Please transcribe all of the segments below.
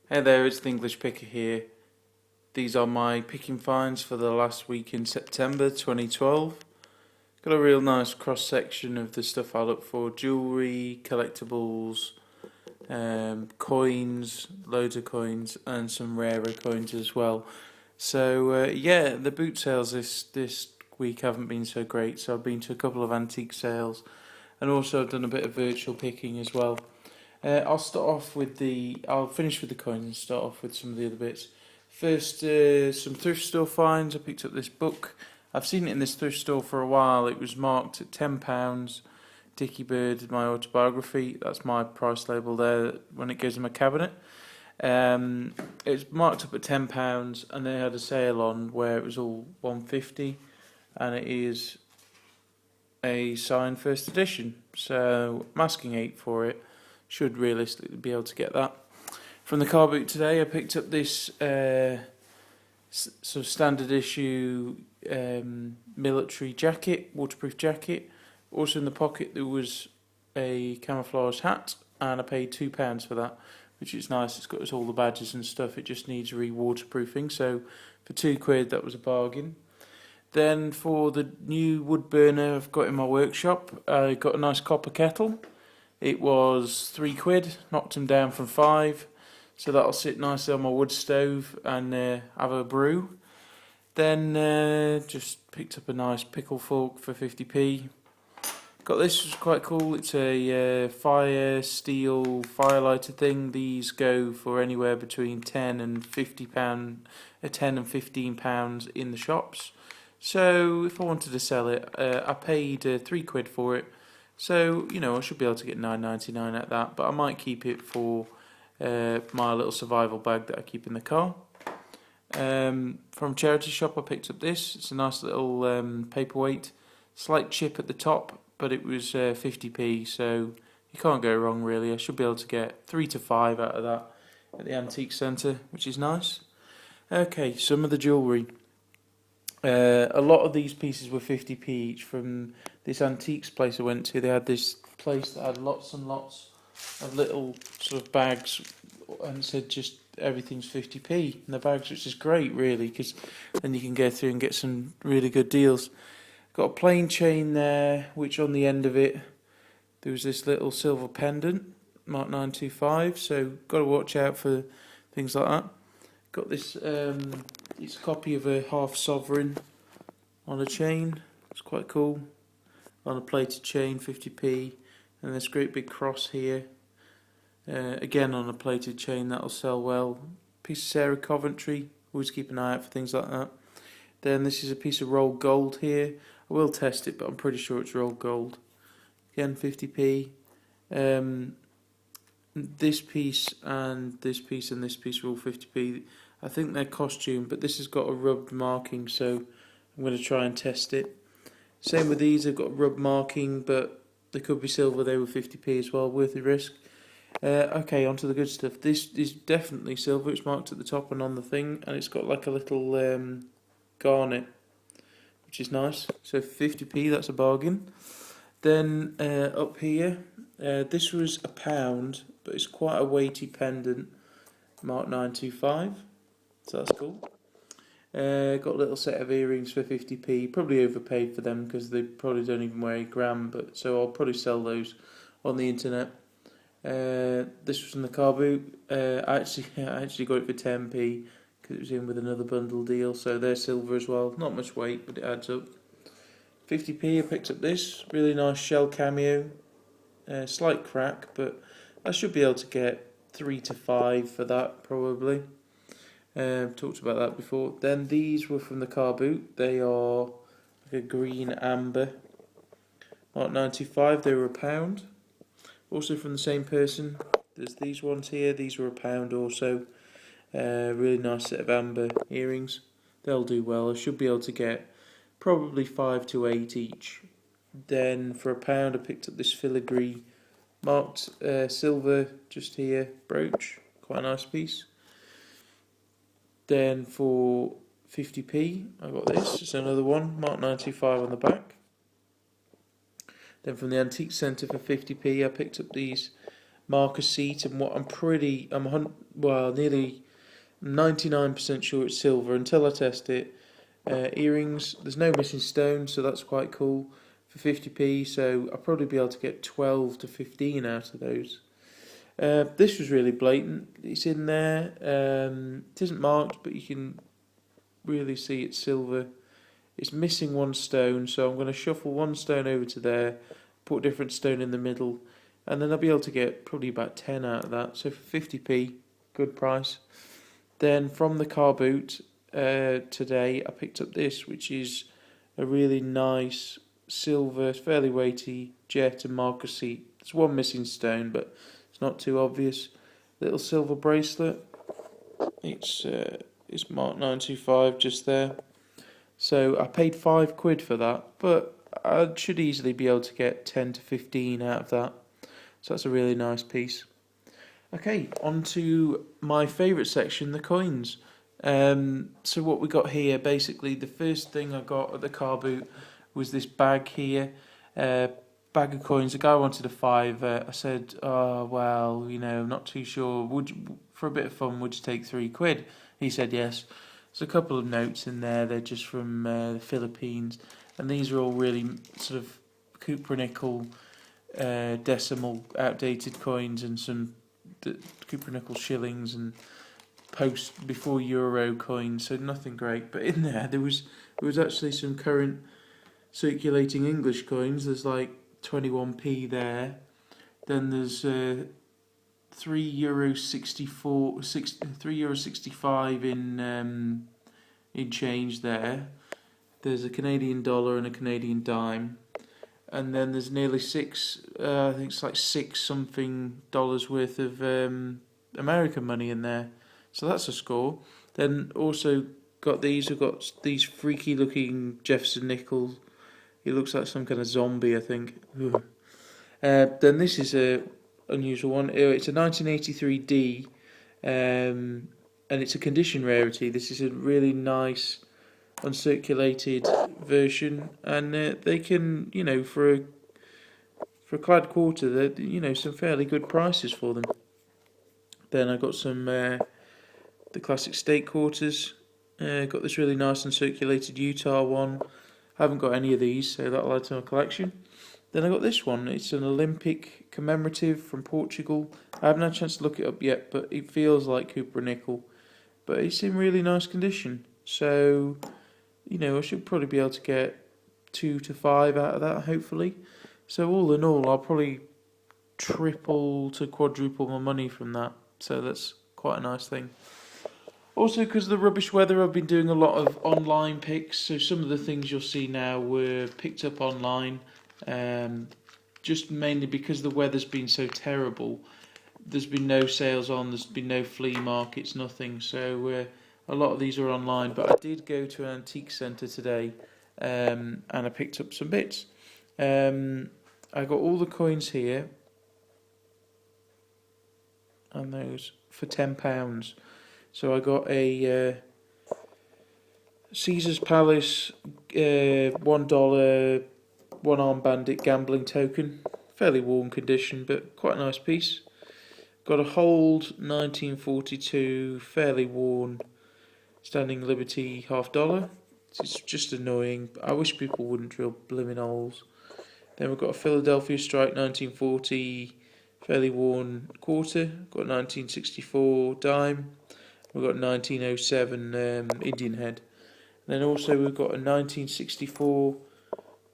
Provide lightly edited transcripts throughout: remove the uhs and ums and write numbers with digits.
Hey there, it's the English Picker here. These are my picking finds for the last week in September 2012. Got a real nice cross section of the stuff I look for: jewellery, collectibles, coins, loads of coins, and some rarer coins as well. So yeah, the boot sales this week haven't been so great. So I've been to a couple of antique sales, and also I've done a bit of virtual picking as well. I'll start off with I'll finish with the coins and start off with some of the other bits. First, some thrift store finds. I picked up this book. I've seen it in this thrift store for a while. It was marked at £10. Dickie Bird, my autobiography. That's my price label there when it goes in my cabinet. It's marked up at £10, and they had a sale on where it was all £150, and it is a signed first edition. So I'm asking £8 for it. Should realistically be able to get that. From the car boot today, I picked up this sort of standard issue military jacket, waterproof jacket. Also in the pocket there was a camouflage hat, and I paid £2 for that, which is nice. It's got all the badges and stuff. It just needs re-waterproofing, so for £2 that was a bargain. Then for the new wood burner I've got in my workshop, I got a nice copper kettle. It was £3, knocked him down from 5, so that'll sit nicely on my wood stove and have a brew. Then just picked up a nice pickle fork for 50p. Got this, which is quite cool. It's a fire steel firelighter thing. These go for anywhere between £10 and £50, £10 and £15 in the shops. So if I wanted to sell it, I paid £3 for it. So, you know, I should be able to get £9.99 at that, but I might keep it for my little survival bag that I keep in the car. From charity shop I picked up this. It's a nice little paperweight. Slight chip at the top, but it was 50p, so you can't go wrong really. I should be able to get 3 to 5 out of that at the antique centre, which is nice. Okay, some of the jewellery. A lot of these pieces were 50p each from this antiques place I went to. They had this place that had lots and lots of little sort of bags, and said just everything's 50p in the bags, which is great really, because then you can go through and get some really good deals. Got a plain chain there, which on the end of it there was this little silver pendant marked 925, so got to watch out for things like that. Got this it's a copy of a half sovereign on a chain. It's quite cool. On a plated chain, 50p, and this great big cross here. Again on a plated chain, that'll sell well. Piece of Sarah Coventry. Always keep an eye out for things like that. Then this is a piece of rolled gold here. I will test it, but I'm pretty sure it's rolled gold. Again, 50p. This piece and this piece and this piece are all 50p. I think they're costume, but this has got a rubbed marking, so I'm going to try and test it. Same with these, they've got rubbed marking, but they could be silver. They were 50p as well, worth the risk. Okay, on to the good stuff. This is definitely silver. It's marked at the top and on the thing, and it's got like a little garnet, which is nice. So 50p, that's a bargain. Then up here, this was £1, but it's quite a weighty pendant, marked 925. So that's cool. Got a little set of earrings for 50p. Probably overpaid for them because they probably don't even weigh a gram, but so I'll probably sell those on the internet. This was in the car boot. I actually got it for 10p because it was in with another bundle deal. So they're silver as well. Not much weight, but it adds up. 50p. I picked up this really nice shell cameo. Slight crack, but I should be able to get 3 to 5 for that probably. Talked about that before. Then these were from the car boot. They are like a green amber, marked 925. They were £1. Also from the same person. There's these ones here. These were £1 also. Really nice set of amber earrings. They'll do well. I should be able to get probably 5 to 8 each. Then for £1 I picked up this filigree marked silver just here brooch. Quite a nice piece. Then for 50p, I got this. It's another one, marked 925 on the back. Then from the antique centre for 50p, I picked up these marker seat, and what nearly 99% sure it's silver until I test it. Earrings, there's no missing stones, so that's quite cool for 50p. So I'll probably be able to get 12 to 15 out of those. This was really blatant. It's in there. It isn't marked, but you can really see it's silver. It's missing one stone, so I'm going to shuffle one stone over to there, put a different stone in the middle, and then I'll be able to get probably about 10 out of that. So for 50p, good price. Then from the car boot today, I picked up this, which is a really nice silver, fairly weighty jet and marker seat. There's one missing stone, but it's not too obvious. Little silver bracelet. It's marked 925 just there. So I paid £5 for that, but I should easily be able to get 10 to 15 out of that. So that's a really nice piece. Okay, on to my favourite section, the coins. So what we got here, basically the first thing I got at the car boot was this bag here, bag of coins. The guy wanted a fiver. I said, oh well, I'm not too sure. For a bit of fun, would you take £3? He said yes. There's a couple of notes in there. They're just from the Philippines, and these are all really sort of cupronickel, decimal, outdated coins, and some cupronickel shillings and before euro coins. So nothing great, but in there was actually some current circulating English coins. There's like 21p there. Then there's €3.65 in change there. There's a Canadian dollar and a Canadian dime, and then there's nearly I think it's like $6 something worth of American money in there. So that's a score. Then also got these. We've got these freaky looking Jefferson nickels. He looks like some kind of zombie, I think. Then this is a unusual one. It's a 1983D, and it's a condition rarity. This is a really nice uncirculated version, and they can, for a clad quarter, they're some fairly good prices for them. Then I got some the classic state quarters. Got this really nice uncirculated Utah one. I haven't got any of these, so that'll add to my collection. Then I got this one. It's an Olympic commemorative from Portugal. I haven't had a chance to look it up yet, but it feels like cupronickel, but it's in really nice condition. So, I should probably be able to get 2 to 5 out of that, hopefully. So all in all, I'll probably triple to quadruple my money from that. So that's quite a nice thing. Also, because of the rubbish weather, I've been doing a lot of online picks. So some of the things you'll see now were picked up online. Just mainly because the weather's been so terrible. There's been no sales on, there's been no flea markets, nothing. So a lot of these are online. But I did go to an antique centre today, and I picked up some bits. I got all the coins here, and those for £10. So I got a Caesar's Palace $1 one-arm bandit gambling token, fairly worn condition, but quite a nice piece. Got a Hold 1942, fairly worn Standing Liberty $half. It's just annoying. I wish people wouldn't drill blimmin' holes. Then we've got a Philadelphia Strike 1940, fairly worn quarter. Got a 1964 dime. We've got 1907 Indian head. And then also we've got a 1964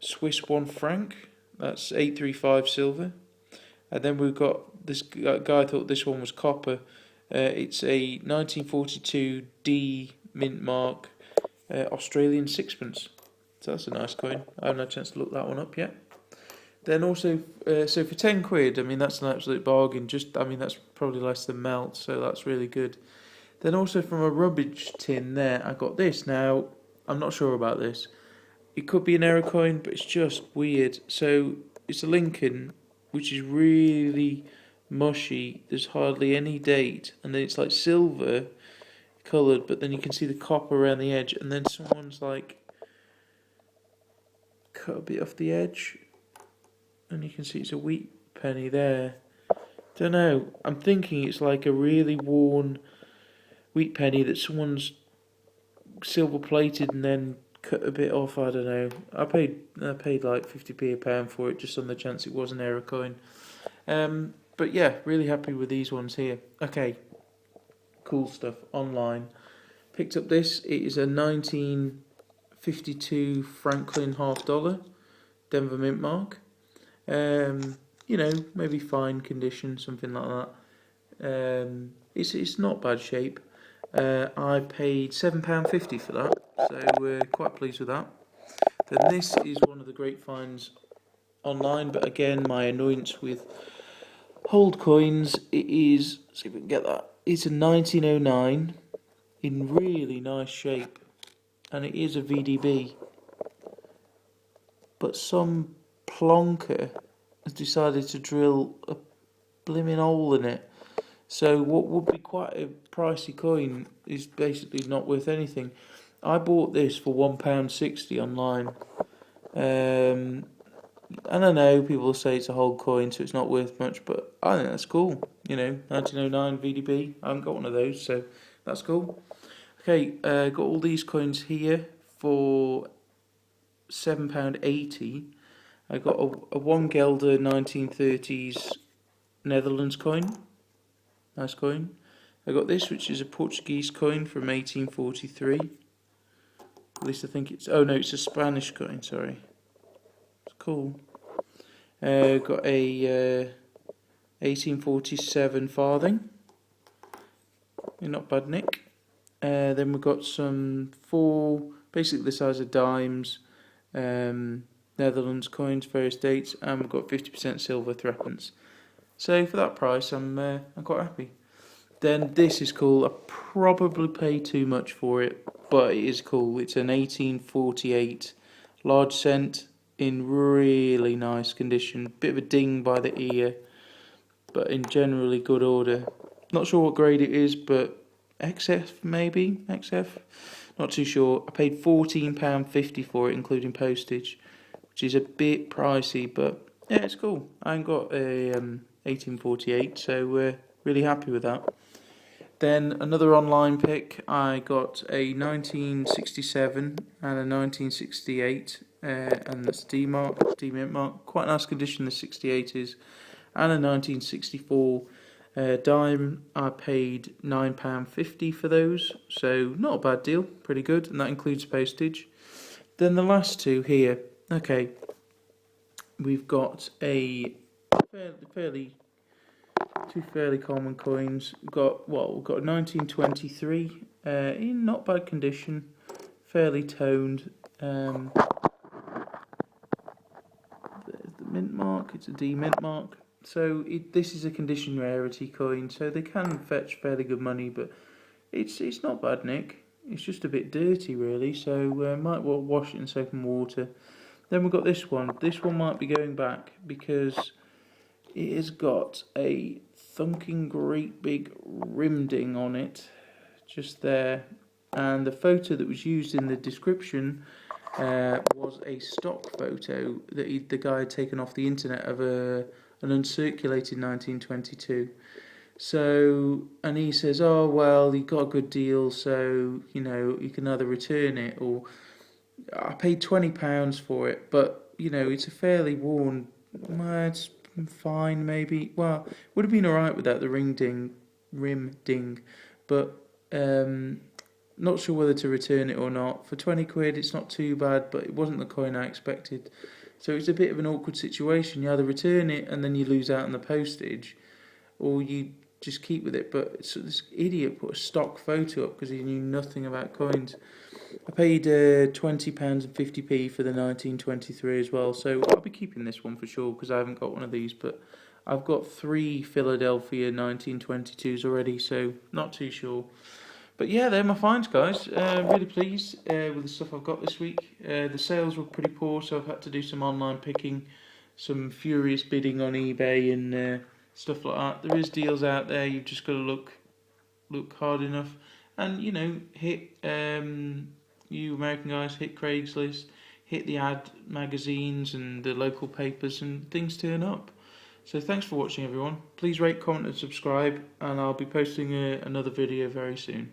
Swiss 1 franc. That's 835 silver. And then we've got this guy thought this one was copper. It's a 1942 D mint mark Australian sixpence. So that's a nice coin. I haven't had a chance to look that one up yet. Then also, so for £10, I mean that's an absolute bargain. That's probably less than melt, so that's really good. Then also from a rubbish tin there, I got this. Now I'm not sure about this. It could be an error coin, but it's just weird. So it's a Lincoln, which is really mushy. There's hardly any date, and then it's like silver coloured, but then you can see the copper around the edge, and then someone's like cut a bit off the edge, and you can see it's a wheat penny there. Don't know. I'm thinking it's like a really worn wheat penny that someone's silver plated and then cut a bit off. I don't know. I paid like 50p a pound for it just on the chance it was an error coin. But yeah, really happy with these ones here. Okay, cool stuff. Online. Picked up this. It is a 1952 Franklin $half, Denver Mint mark. Maybe fine condition, something like that. It's not bad shape. I paid £7.50 for that, so we're quite pleased with that. Then this is one of the great finds online, but again, my annoyance with hold coins, it is, see if we can get that, it's a 1909 in really nice shape, and it is a VDB, but some plonker has decided to drill a blimmin' hole in it. So what would be quite a pricey coin is basically not worth anything. I bought this for £1.60 online. And I know people say it's a whole coin, so it's not worth much, but I think that's cool. 1909 VDB. I haven't got one of those, so that's cool. Okay, got all these coins here for £7.80. I got a 1 Gelder 1930s Netherlands coin. Nice coin. I got this, which is a Portuguese coin from 1843. At least I think it's... Oh no, it's a Spanish coin, sorry. It's cool. Got a 1847 farthing. Not bad nick. Then we've got some 4, basically the size of dimes, Netherlands coins, various dates, and we've got 50% silver threepence. So for that price, I'm quite happy. Then this is cool. I probably paid too much for it, but it is cool. It's an 1848 large cent in really nice condition. Bit of a ding by the ear, but in generally good order. Not sure what grade it is, but XF maybe? XF? Not too sure. I paid £14.50 for it, including postage, which is a bit pricey, but yeah, it's cool. I ain't got a 1848, so we're really happy with that. Then another online pick, I got a 1967 and a 1968, and that's D Mint mark. Quite nice condition the 68 is, and a 1964 dime. I paid £9.50 for those, so not a bad deal, pretty good, and that includes postage. Then the last two here, okay, we've got a two fairly common coins. We've got a 1923 in not bad condition, fairly toned. There's the mint mark. It's a D mint mark. So this is a condition rarity coin, so they can fetch fairly good money, but it's not bad, Nick. It's just a bit dirty, really. So might well wash it in soap and water. Then we've got this one. This one might be going back because it has got a thunking great big rim ding on it, just there. And the photo that was used in the description was a stock photo that the guy had taken off the internet of an uncirculated 1922. So, and he says, oh, well, he got a good deal, so, you can either return it or... I paid £20 for it, but, it's a fairly worn... It's fine, maybe. Well, would have been alright without the rim ding, but not sure whether to return it or not. For £20, it's not too bad, but it wasn't the coin I expected. So it's a bit of an awkward situation. You either return it and then you lose out on the postage, or you just keep with it. But this idiot put a stock photo up because he knew nothing about coins. I paid £20.50 for the 1923 as well, so I'll be keeping this one for sure because I haven't got one of these, but I've got 3 Philadelphia 1922s already, so not too sure. But yeah, they're my finds, guys. Really pleased with the stuff I've got this week. The sales were pretty poor, so I've had to do some online picking, some furious bidding on eBay and stuff like that. There is deals out there, you've just got to look hard enough. And, hit, you American guys, hit Craigslist, hit the ad magazines and the local papers, and things turn up. So thanks for watching everyone. Please rate, comment and subscribe, and I'll be posting another video very soon.